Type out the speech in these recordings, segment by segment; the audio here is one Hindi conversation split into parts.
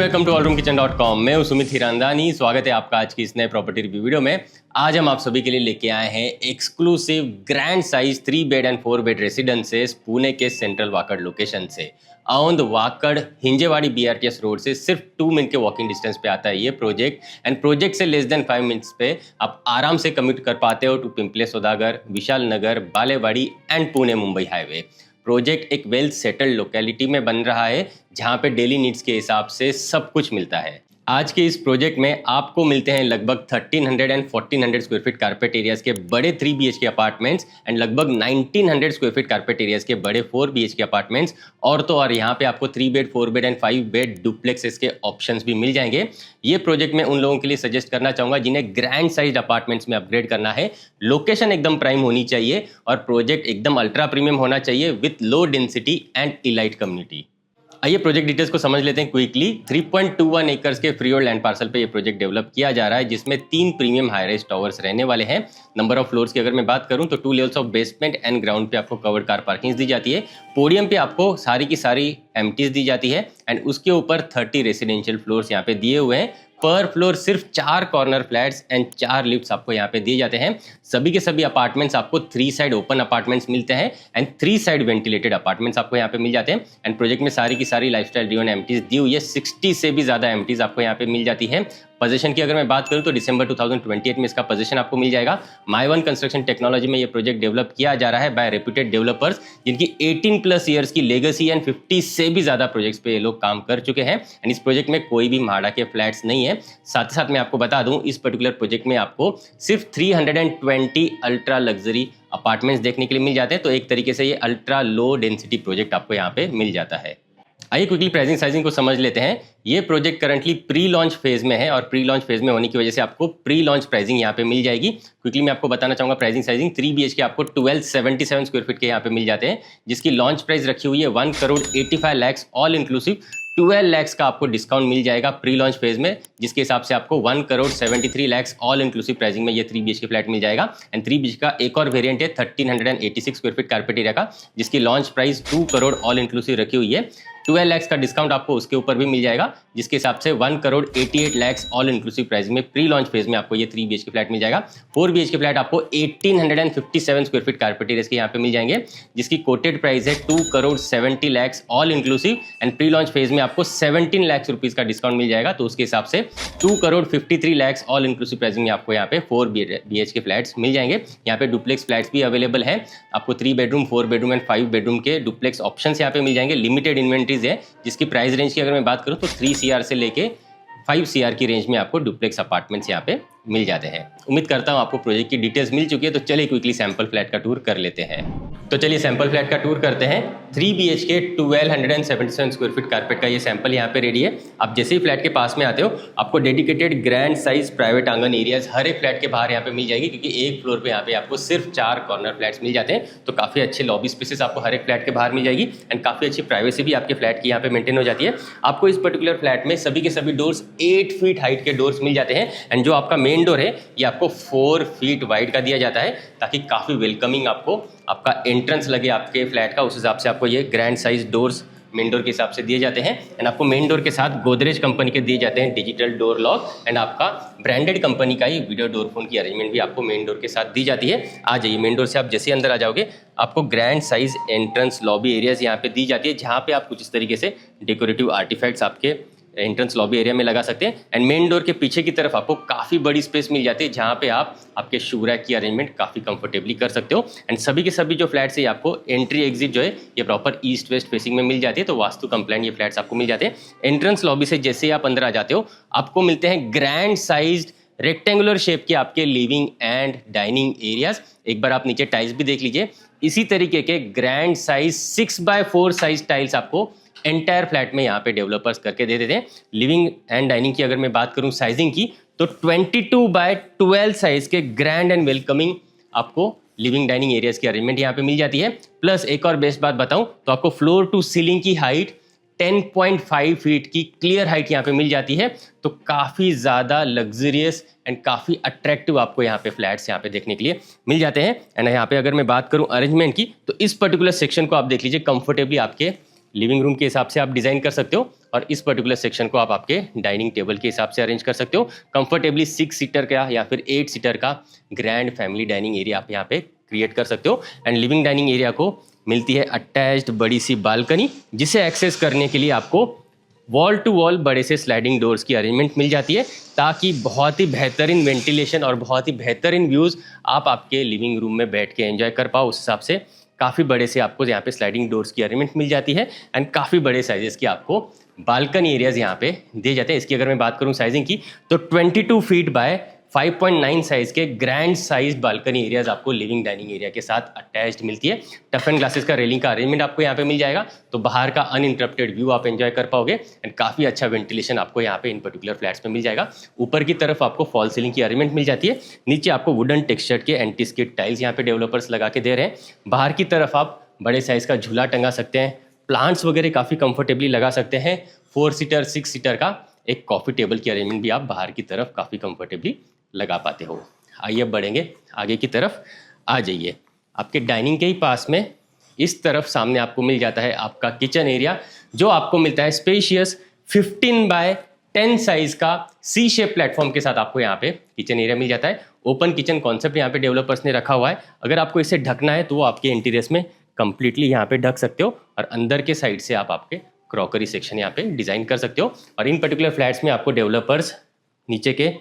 Welcome to allroomkitchen.com। मैं हूं सुमित हिरांदानी। स्वागत है आपका आज की इस नए प्रॉपर्टी रिव्यू वीडियो में। आज हम आप सभी के लिए लेके आए हैं exclusive grand size 3 bed and 4 bed residences Pune के सेंट्रल वाकड़ लोकेशन से। On the Wakad Hinjewadi BRTS road से सिर्फ 2 मिनट के वॉकिंग डिस्टेंस पे आता है ये प्रोजेक्ट। एंड प्रोजेक्ट से लेस देन 5 मिनट्स पे आप आराम से कम्यूट कर पाते हो to Pimple Saudagar, Vishal Nagar, Balewadi and Pune Mumbai highway. Project एक वेल सेटल्ड लोकेलिटी में बन रहा है जहां पे डेली नीड्स के हिसाब से सब कुछ मिलता है। आज के इस प्रोजेक्ट में आपको मिलते हैं लगभग 1300 and 1400 square feet carpet areas के बड़े 3 BHK अपार्टमेंट्स एंड लगभग 1900 स्क्वायर फीट कारपेट एरियाज के बड़े 4 BHK अपार्टमेंट्स। और तो और यहाँ पे आपको 3 बेड, 4 बेड एंड 5 बेड डुप्लेक्सेस के ऑप्शंस भी मिल जाएंगे। ये प्रोजेक्ट मैं उन लोगों के लिए सजेस्ट करना चाहूँगा जिन्हें ग्रैंड साइज अपार्टमेंट्स में अपग्रेड करना है। लोकेशन एकदम प्राइम होनी चाहिए और प्रोजेक्ट एकदम अल्ट्रा प्रीमियम होना चाहिए with low density and elite community. आइए प्रोजेक्ट डिटेल्स को समझ लेते हैं क्विकली। 3.21 एकर्स के फ्री होल्ड लैंड पार्सल पे ये प्रोजेक्ट डेवलप किया जा रहा है जिसमें 3 प्रीमियम हाई राइज टावर्स रहने वाले हैं। नंबर ऑफ फ्लोर्स की अगर मैं बात करूं तो 2 levels of basement and ground पे आपको कवर्ड कार पार्किंग दी जाती है। पोडियम पे आपको सारी की सारी एम्प्टीज दी जाती है एंड उसके ऊपर 30 रेसिडेंशियल फ्लोर्स यहाँ पे दिए हुए हैं। पर फ्लोर सिर्फ 4 कॉर्नर फ्लैट्स एंड 4 लिफ्ट्स आपको यहाँ पे दिए जाते हैं। सभी के सभी अपार्टमेंट्स आपको 3 साइड ओपन अपार्टमेंट्स मिलते हैं एंड 3 साइड वेंटिलेटेड अपार्टमेंट्स आपको यहाँ पे मिल जाते हैं। एंड प्रोजेक्ट में सारी की सारी लाइफस्टाइल ड्रिवन एम्प्टीज दी हुई है। 60 से भी ज्यादा एम्प्टीज आपको यहाँ पे मिल जाती है। पोजीशन की अगर मैं बात करूं तो दिसंबर 2028 में इसका पोजीशन आपको मिल जाएगा। माई1 कंस्ट्रक्शन टेक्नोलॉजी में ये प्रोजेक्ट डेवलप किया जा रहा है बाय रेप्यूटेड डेवलपर्स जिनकी 18+ ईयर्स की लेगेसी एंड 50 से भी ज्यादा प्रोजेक्ट्स पे ये लोग काम कर चुके हैं। एंड इस प्रोजेक्ट में कोई भी भाड़ा के फ्लैट्स नहीं है। साथ ही साथ मैं आपको बता दूं इस पर्टिकुलर प्रोजेक्ट में आपको सिर्फ 320 अल्ट्रा लग्जरी अपार्टमेंट्स देखने के लिए मिल जाते हैं। तो एक तरीके से ये अल्ट्रा लो डेंसिटी प्रोजेक्ट आपको यहाँ पे मिल जाता है। आइए क्विकली प्राइसिंग साइजिंग को समझ लेते हैं। ये project currently pre launch phase में है और प्री लॉन्च फेज में होने की वजह से आपको प्री लॉन्च प्राइसिंग यहाँ पे मिल जाएगी। क्विकली मैं आपको बताना चाहूंगा प्राइसिंग साइजिंग 3 BHK आपको 1277 स्क्वायर फीट के यहाँ पे मिल जाते हैं जिसकी लॉन्च प्राइस रखी हुई है 1,85 लाख ऑल इंक्लूसिव। 12 लाख का आपको डिस्काउंट मिल जाएगा प्री लॉन्च फेज में जिसके हिसाब से आपको 1,73 लाख ऑल इंक्लूसिव प्राइसिंग में ये 3 BHK फ्लैट मिल जाएगा। एंड 3 BHK का एक और वेरिएंट है 1386 स्क्वायर फीट कारपेट एरिया का जिसकी launch price 2 crore all inclusive रखी हुई है। 12 लाख का डिस्काउंट आपको उसके ऊपर भी मिल जाएगा जिसके हिसाब से 1,88 लाख ऑल इंक्लूसिव प्राइस में प्री लॉन्च फेज में आपको ये 3 BHK फ्लैट मिल जाएगा। 4 BHK फ्लैट आपको 1857 स्क्वायर फीट कारपेट एरिया के यहाँ पे मिल जाएंगे जिसकी कोटेड प्राइस है 2,70 lakh all inclusive. And pre launch phase में आपको 17 लाख रुपीज का डिस्काउंट मिल जाएगा तो उसके हिसाब से 2,53 लाख ऑल इंक्लूसिव प्राइसिंग में आपको यहाँ पे 4 BHK फ्लैट्स मिल जाएंगे। यहाँ पे डुप्लेक्स फ्लैट्स भी अवेलेबल है। आपको 3 बेडरूम, 4 बेडरूम एंड 5 बेडरूम के डुप्लेक्स ऑप्शन यहाँ पे मिल जाएंगे। लिमिटेड इन्वेंट्री है जिसकी प्राइस रेंज की अगर मैं बात करूं तो 3 CR से लेके 5 CR की रेंज में आपको डुप्लेक्स अपार्टमेंट्स यहाँ पे मिल जाते हैं। उम्मीद करता हूं आपको प्रोजेक्ट की डिटेल्स मिल चुकी है तो चलिए क्विकली सैंपल फ्लैट का टूर कर लेते हैं। तो चलिए सैंपल फ्लैट का टूर करते हैं। 3 BHK 1277 स्क्वायर फीट कारपेट का ये सैंपल यहाँ पे रेडी है। आप जैसे ही फ्लैट के पास में आते हो आपको डेडिकेटेड ग्रैंड साइज प्राइवेट आंगन एरियाज हर एक फ्लैट के बाहर यहाँ पे मिल जाएगी क्योंकि एक फ्लोर पे यहाँ पे आपको सिर्फ 4 कॉर्नर फ्लैट्स मिल जाते हैं। तो काफी अच्छे लॉबी स्पेसेस आपको हर एक फ्लैट के बाहर मिल जाएगी एंड काफी अच्छी प्राइवेसी भी आपके फ्लैट की यहाँ पे मेंटेन हो जाती है। आपको इस पर्टिकुलर फ्लैट में सभी के सभी डोर्स 8 फीट हाइट के डोर्स मिल जाते हैं एंड जो आपका मेन डोर है ये आपको 4 फीट वाइड का दिया जाता है ताकि काफी वेलकमिंग आपको आपका एंट्रेंस लगे आपके फ्लैट का। उस हिसाब से आपको ये grand size doors main door के हिसाब से दिए जाते हैं। एंड आपको मेन डोर के साथ गोदरेज कंपनी के दिए जाते हैं डिजिटल डोर लॉक एंड आपका ब्रांडेड कंपनी का ही वीडियो डोर फोन की अरेंजमेंट भी आपको मेन डोर के साथ दी जाती है। आ जाइए मेन डोर से आप जैसे अंदर आ जाओगे आपको grand size entrance lobby areas यहाँ पे दी जाती है जहाँ पे आप कुछ इस तरीके से डेकोरेटिव आर्टिफैक्ट्स आपके एंट्रेंस लॉबी एरिया में लगा सकते हैं। एंड मेन डोर के पीछे की तरफ आपको काफ़ी बड़ी स्पेस मिल जाती है जहाँ पे आप आपके शू रैक की अरेंजमेंट काफ़ी कंफर्टेबली कर सकते हो। एंड सभी के सभी जो फ्लैट्स है आपको एंट्री एग्जिट जो है ये प्रॉपर ईस्ट वेस्ट फेसिंग में मिल जाती है तो वास्तु कंप्लाइंट ये फ्लैट्स आपको मिल जाते हैं। एंट्रेंस लॉबी से जैसे ही आप अंदर आ जाते हो आपको मिलते हैं ग्रैंड साइज रेक्टेंगुलर शेप के आपके लिविंग एंड डाइनिंग एरियाज। एक बार आप नीचे टाइल्स भी देख लीजिए। इसी तरीके के grand size 6x4 size tiles आपको एंटायर फ्लैट में यहाँ पे डेवलपर्स करके दे देते हैं। लिविंग एंड डाइनिंग की अगर मैं बात करूँ साइजिंग की तो 22x12 साइज के ग्रैंड एंड वेलकमिंग आपको लिविंग डाइनिंग एरियाज की अरेंजमेंट यहाँ पे मिल जाती है। प्लस एक और बेस्ट बात बताऊं तो आपको फ्लोर टू सीलिंग की हाइट 10.5 फीट की क्लियर हाइट यहाँ पे मिल जाती है। तो काफ़ी ज़्यादा लग्जरियस एंड काफ़ी अट्रैक्टिव आपको यहाँ पे फ्लैट्स यहाँ पे देखने के लिए मिल जाते हैं। एंड यहाँ पे अगर मैं बात करूँ अरेंजमेंट की तो इस पर्टिकुलर सेक्शन को आप देख लीजिए कंफर्टेबली आपके लिविंग रूम के हिसाब से आप डिज़ाइन कर सकते हो। और इस पर्टिकुलर सेक्शन को आप आपके डाइनिंग टेबल के हिसाब से अरेंज कर सकते हो। कंफर्टेबली 6 सीटर का या फिर 8 सीटर का ग्रैंड फैमिली डाइनिंग एरिया आप यहाँ पे क्रिएट कर सकते हो। एंड लिविंग डाइनिंग एरिया को मिलती है अटैच्ड बड़ी सी बालकनी, जिसे एक्सेस करने के लिए आपको वॉल टू वॉल बड़े से स्लाइडिंग डोर्स की अरेंजमेंट मिल जाती है, ताकि बहुत ही बेहतरीन वेंटिलेशन और बहुत ही बेहतरीन व्यूज़ आप आपके लिविंग रूम में बैठ के एंजॉय कर पाओ। उस हिसाब से काफ़ी बड़े से आपको यहाँ पे स्लाइडिंग डोर्स की अरेंजमेंट मिल जाती है एंड काफ़ी बड़े साइजेस की आपको बालकनी एरियाज यहाँ पे दिए जाते हैं। इसकी अगर मैं बात करूँ साइजिंग की, तो 22 फीट बाय 5.9 साइज के ग्रैंड साइज बालकनी एरियाज आपको लिविंग डाइनिंग एरिया के साथ अटैच्ड मिलती है। टफ एंड ग्लासेस का रेलिंग का अरेंजमेंट आपको यहाँ पे मिल जाएगा, तो बाहर का अनइंटरप्टेड व्यू आप एंजॉय कर पाओगे एंड काफ़ी अच्छा वेंटिलेशन आपको यहाँ पे इन पर्टिकुलर फ्लैट्स में मिल जाएगा। ऊपर की तरफ आपको फॉल सीलिंग की अरेंजमेंट मिल जाती है, नीचे आपको वुडन टेक्सचर के एंटी स्किड टाइल्स यहाँ पे डेवलपर्स लगा के दे रहे हैं। बाहर की तरफ आप बड़े साइज का झूला टंगा सकते हैं, प्लांट्स वगैरह काफ़ी कंफर्टेबली लगा सकते हैं। 4 सीटर 6 सीटर का एक कॉफ़ी टेबल की अरेंजमेंट भी आप बाहर की तरफ काफ़ी कंफर्टेबली लगा पाते हो। आइए बढ़ेंगे आगे की तरफ, आ जाइए। आपके डाइनिंग के ही पास में इस तरफ सामने आपको मिल जाता है आपका किचन एरिया, जो आपको मिलता है स्पेशियस 15 बाय 10 साइज का सी शेप प्लेटफॉर्म के साथ आपको यहाँ पे किचन एरिया मिल जाता है। ओपन किचन कॉन्सेप्ट यहाँ पे डेवलपर्स ने रखा हुआ है। अगर आपको इसे ढकना है तो वो आपके इंटीरियर्स में कंप्लीटली यहाँ पे ढक सकते हो, और अंदर के साइड से आप आपके क्रॉकरी सेक्शन यहाँ पे डिज़ाइन कर सकते हो। और इन पर्टिकुलर फ्लैट्स में आपको डेवलपर्स नीचे के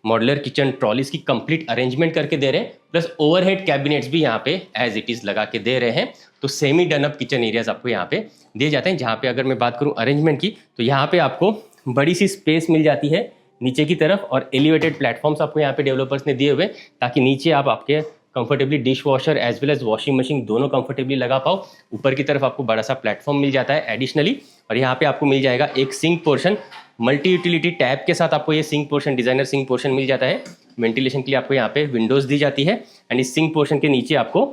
मॉड्यूलर किचन ट्रॉलीज की कंप्लीट अरेंजमेंट करके दे रहे हैं, प्लस ओवरहेड कैबिनेट्स भी यहाँ पे एज इट इज़ लगा के दे रहे हैं। तो semi done up kitchen areas आपको यहाँ पे दिए जाते हैं, जहाँ पे अगर मैं बात करूँ अरेंजमेंट की, तो यहाँ पे आपको बड़ी सी स्पेस मिल जाती है नीचे की तरफ, और एलिवेटेड प्लेटफॉर्म्स आपको यहाँ पे डेवलपर्स ने दिए हुए, ताकि नीचे आप आपके comfortably dishwasher as well as washing machine दोनों कंफर्टेबली लगा पाओ। ऊपर की तरफ आपको बड़ा सा प्लेटफॉर्म मिल जाता है एडिशनली, और यहाँ पे आपको मिल जाएगा एक sink portion, multi utility tab के साथ आपको ये sink portion, designer sink portion मिल जाता है। वेंटिलेशन के लिए आपको यहाँ पे विंडोज दी जाती है, एंड इस सिंक पोर्शन के नीचे आपको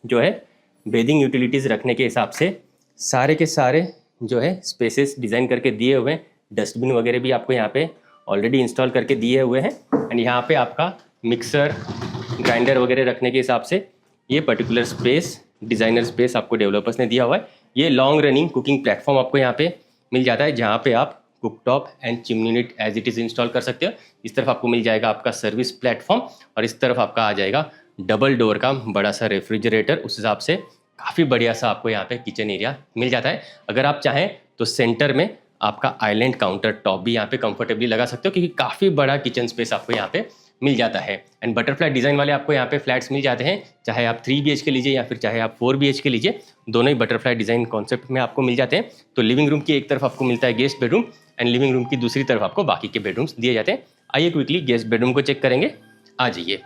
जो है बेदिंग यूटिलिटीज़ रखने के हिसाब से सारे के सारे जो है स्पेसेस डिज़ाइन करके दिए हुए हैं। डस्टबिन वगैरह भी आपको यहाँ पे ऑलरेडी इंस्टॉल करके दिए हुए हैं, एंड यहाँ पे आपका मिक्सर ग्राइंडर वगैरह रखने के हिसाब से ये पर्टिकुलर स्पेस, डिज़ाइनर स्पेस आपको डेवलपर्स ने दिया हुआ है। ये लॉन्ग रनिंग कुकिंग प्लेटफॉर्म आपको यहाँ पे मिल जाता है, जहाँ पे आप cooktop and chimney unit as it is install कर सकते हो। इस तरफ आपको मिल जाएगा आपका सर्विस प्लेटफॉर्म, और इस तरफ आपका आ जाएगा डबल डोर का बड़ा सा रेफ्रिजरेटर। उस हिसाब से काफ़ी बढ़िया सा आपको यहाँ पे किचन एरिया मिल जाता है। अगर आप चाहें तो सेंटर में आपका आइलैंड काउंटर टॉप भी यहाँ पे कंफर्टेबली लगा सकते हो, क्योंकि काफ़ी बड़ा किचन स्पेस आपको यहाँ पे मिल जाता है। एंड बटरफ्लाई डिज़ाइन वाले आपको यहाँ पे फ्लैट्स मिल जाते हैं, चाहे आप 3 BHK लीजिए या फिर चाहे आप 4 BHK लीजिए, दोनों ही बटरफ्लाई डिज़ाइन कॉन्सेप्ट में आपको मिल जाते हैं। तो लिविंग रूम की एक तरफ आपको मिलता है guest bedroom, and living room की दूसरी तरफ आपको बाकी के बेडरूम्स दिए जाते हैं। आइए क्विकली गेस्ट बेडरूम को चेक करेंगे, आ जाइए।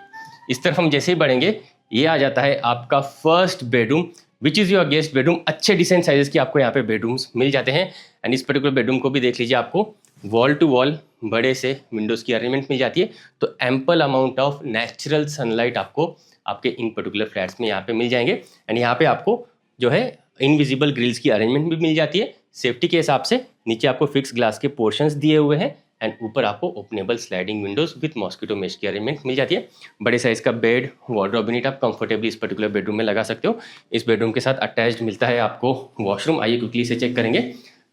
इस तरफ हम जैसे ही बढ़ेंगे, ये आ जाता है आपका first bedroom, which is your guest bedroom. अच्छे डिसेंट साइजेस की आपको यहाँ पे बेडरूम्स मिल जाते हैं, एंड इस पर्टिकुलर बेडरूम को भी देख लीजिए, आपको वॉल टू वॉल बड़े से विंडोज़ की अरेंजमेंट मिल जाती है। तो ample amount of natural sunlight आपको आपके इन पर्टिकुलर फ्लैट्स में यहाँ पे मिल जाएंगे, एंड यहाँ पे आपको जो है इनविजिबल ग्रिल्स की अरेंजमेंट भी मिल जाती है। सेफ्टी के हिसाब से नीचे आपको फिक्स ग्लास के पोर्शंस दिए हुए हैं, एंड ऊपर आपको openable sliding Windows with mosquito mesh की अरेंजमेंट मिल जाती है। बड़े साइज का बेड, वार्डरोब यूनिट आप कंफर्टेबली इस पर्टिकुलर बेडरूम में लगा सकते हो। इस बेडरूम के साथ अटैच्ड मिलता है आपको वॉशरूम। आइए क्विकली से चेक करेंगे।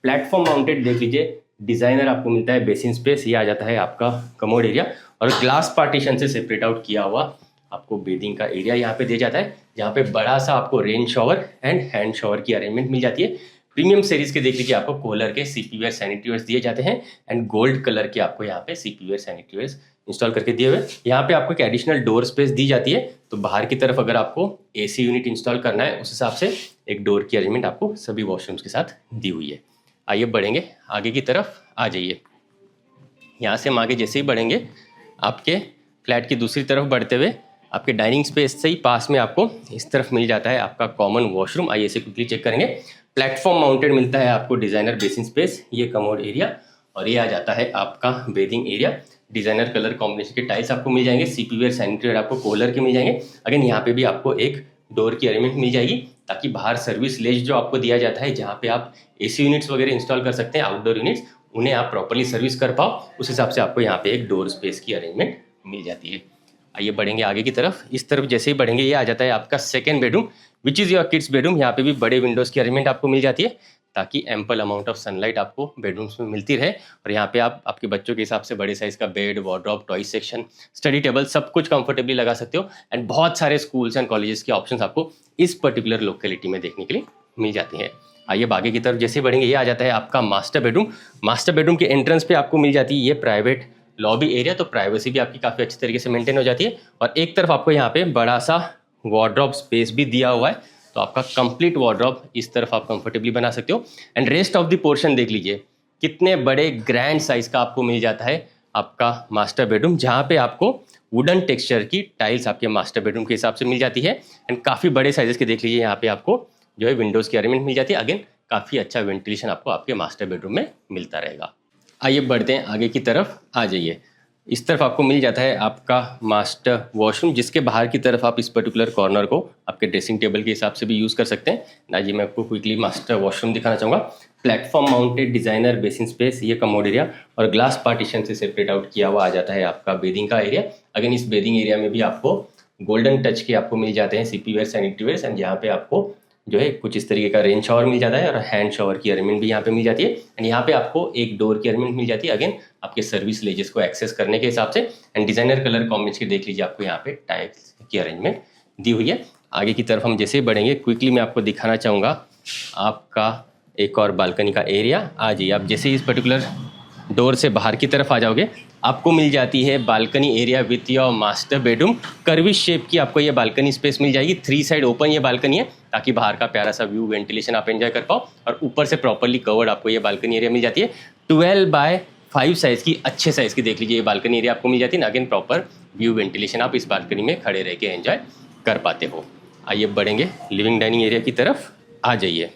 प्लेटफॉर्म माउंटेड देख लीजिए, डिजाइनर आपको मिलता है बेसिन स्पेस। ये आ जाता है आपका कमोड एरिया, और ग्लास पार्टीशन से सेपरेट आउट किया हुआ आपको बेदिंग का एरिया यहाँ पे दिया जाता है, जहाँ पे बड़ा सा आपको rain shower and hand shower की अरेंजमेंट मिल जाती है। प्रीमियम सीरीज के देख लीजिए, आपको कोलर के सीपी वेयर सैनिटरी वेयर्स दिए जाते हैं, एंड गोल्ड कलर के आपको यहाँ पे CP ware sanitary wares install करके दिए हुए। यहाँ पे आपको एक एडिशनल डोर स्पेस दी जाती है, तो बाहर की तरफ अगर आपको AC यूनिट इंस्टॉल करना है, उस हिसाब से एक डोर की अरेंजमेंट आपको सभी वॉशरूम्स के साथ दी हुई है। आइए बढ़ेंगे आगे की तरफ, आ जाइए। यहाँ से हम आगे जैसे ही बढ़ेंगे, आपके फ्लैट की दूसरी तरफ बढ़ते हुए आपके डाइनिंग स्पेस से ही पास में आपको इस तरफ मिल जाता है आपका कॉमन वॉशरूम। आइए इसे क्विकली चेक करेंगे। प्लेटफॉर्म माउंटेड मिलता है आपको डिजाइनर बेसिन स्पेस, ये कमोड एरिया, और ये आ जाता है आपका bathing area. Designer colour combination के टाइल्स आपको मिल जाएंगे, सीपी वेयर सैनिटरी वेयर आपको कोलर के मिल जाएंगे। अगेन यहाँ पे भी आपको एक डोर की अरेंजमेंट मिल जाएगी, ताकि बाहर सर्विस लेज जो आपको दिया जाता है, जहाँ पे आप AC यूनिट्स वगैरह इंस्टॉल कर सकते हैं, आउटडोर यूनिट्स, उन्हें आप प्रॉपर्ली सर्विस कर पाओ। उस हिसाब से आपको यहाँ पे एक डोर स्पेस की अरेंजमेंट मिल जाती है। आइए बढ़ेंगे आगे की तरफ। इस तरफ जैसे ही बढ़ेंगे, ये आ जाता है आपका second bedroom, which is your kids bedroom. यहाँ पे भी बड़े विंडोज़ की अरेंजमेंट आपको मिल जाती है। ताकि एम्पल अमाउंट ऑफ सनलाइट आपको बेडरूम्स में मिलती रहे। और यहाँ पे आप आपके बच्चों के हिसाब से बड़े साइज़ का bed, wardrobe, toy section, study table सब कुछ कंफर्टेबली लगा सकते हो। एंड बहुत सारे स्कूल्स एंड कॉलेजेस के ऑप्शंस आपको इस पर्टिकुलर लोकेलिटी में देखने के लिए मिल जाती हैं। आइए अब आगे की तरफ जैसे बढ़ेंगे, ये आ जाता है आपका मास्टर बेडरूम। मास्टर बेडरूम के एंट्रेंस पे आपको मिल जाती है ये प्राइवेट लॉबी एरिया, तो प्राइवेसी भी आपकी काफ़ी अच्छी तरीके से मेंटेन हो जाती है। और एक तरफ आपको यहाँ पे बड़ा सा वार्डरोब स्पेस भी दिया हुआ है, तो आपका कंप्लीट वार्डरोब इस तरफ आप कंफर्टेबली बना सकते हो। And rest of the portion देख लीजिए कितने बड़े ग्रैंड साइज का आपको मिल जाता है आपका मास्टर बेडरूम, जहाँ पे आपको वुडन टेक्सचर की टाइल्स आपके मास्टर बेडरूम के हिसाब से मिल जाती है। एंड काफ़ी बड़े साइजेस के देख लीजिए, यहाँ पे आपको जो है विंडोज़ की अरेंजमेंट मिल जाती है। अगेन काफ़ी अच्छा वेंटिलेशन आपको आपके मास्टर बेडरूम में मिलता रहेगा। आइए बढ़ते हैं आगे की तरफ, आ जाइए। इस तरफ आपको मिल जाता है आपका मास्टर वॉशरूम, जिसके बाहर की तरफ आप इस पर्टिकुलर कॉर्नर को आपके ड्रेसिंग टेबल के हिसाब से भी यूज़ कर सकते हैं ना जी। मैं आपको क्विकली मास्टर वॉशरूम दिखाना चाहूँगा। Platform mounted designer basin space, ये कमोड एरिया और ग्लास पार्टीशन से सेपरेट आउट किया हुआ आ जाता है आपका बेदिंग का एरिया। अगेन इस बेदिंग एरिया में भी आपको गोल्डन टच के आपको मिल जाते हैं CP ware, sanitary ware, and यहाँ पे आपको जो है कुछ इस तरीके का रेन शावर मिल जाता है और हैंड शावर की अरेंजमेंट भी यहाँ पे मिल जाती है। एंड यहाँ पे आपको एक डोर की अरेंजमेंट मिल जाती है, अगेन आपके सर्विस लेजेस को एक्सेस करने के हिसाब से। एंड डिजाइनर कलर कॉम्बिनेशन के देख लीजिए, आपको यहाँ पे टाइल्स की अरेंजमेंट दी हुई है। आगे की तरफ हम जैसे बढ़ेंगे, क्विकली मैं आपको दिखाना चाहूँगा आपका एक और बालकनी का एरिया। आ जाइए, आप जैसे इस पर्टिकुलर डोर से बाहर की तरफ आ जाओगे, आपको मिल जाती है balcony area with your master bedroom. Curvy shape की आपको ये बालकनी स्पेस मिल जाएगी। 3 साइड ओपन ये बालकनी है, ताकि बाहर का प्यारा सा व्यू, वेंटिलेशन आप एंजॉय कर पाओ। और ऊपर से प्रॉपर्ली कवर्ड आपको ये बालकनी एरिया मिल जाती है। 12x5 साइज़ की, अच्छे साइज़ की देख लीजिए ये बालकनी एरिया आपको मिल जाती है ना। अगेन प्रॉपर व्यू, वेंटिलेशन आप इस बालकनी में खड़े रह के एंजॉय कर पाते हो। आइए बढ़ेंगे लिविंग डाइनिंग एरिया की तरफ, आ जाइए।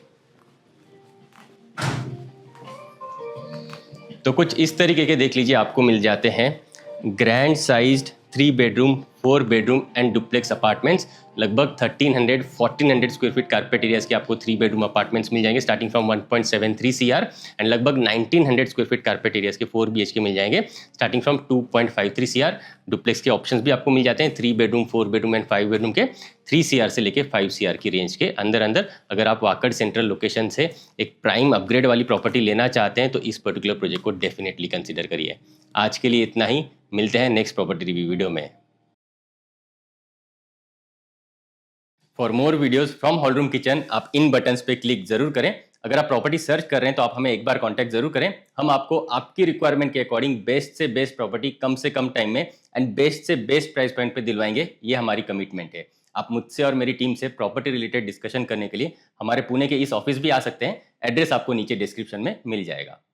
तो कुछ इस तरीके के देख लीजिए आपको मिल जाते हैं grand sized 3 bedroom 4 bedroom and duplex apartments. लगभग 1300-1400 स्क्वायर फीट कारपेट एरियाज के आपको 3 बेडरूम अपार्टमेंट्स मिल जाएंगे स्टार्टिंग फ्रॉम 1.73 CR। एंड लगभग 1900 स्क्वायर फीट कारपेट एरियाज के 4 BHK मिल जाएंगे स्टार्टिंग फ्रॉम 2.53 CR। डुप्लेक्स के ऑप्शंस भी आपको मिल जाते हैं 3 बेडरूम 4 बेडरूम एंड 5 बेडरूम के 3 CR से लेके 5 CR की रेंज के अंदर अंदर। अगर आप वाकड़ सेंट्रल लोकेशन से एक प्राइम अपग्रेड वाली प्रॉपर्टी लेना चाहते हैं तो इस पर्टिकुलर प्रोजेक्ट को डेफिनेटली कंसिडर करिए। आज के लिए इतना ही, मिलते हैं नेक्स्ट प्रॉपर्टी रिव्यू वीडियो में। For more videos from hall room kitchen आप इन बटन्स पे क्लिक जरूर करें। अगर आप प्रॉपर्टी सर्च कर रहे हैं तो आप हमें एक बार कांटेक्ट जरूर करें। हम आपको आपकी रिक्वायरमेंट के अकॉर्डिंग बेस्ट से बेस्ट प्रॉपर्टी कम से कम टाइम में एंड बेस्ट से बेस्ट प्राइस पॉइंट पे दिलवाएंगे, ये हमारी कमिटमेंट है। आप मुझसे और मेरी टीम से प्रॉपर्टी रिलेटेड डिस्कशन करने के लिए हमारे पुणे के इस ऑफिस भी आ सकते हैं। एड्रेस आपको नीचे डिस्क्रिप्शन में मिल जाएगा।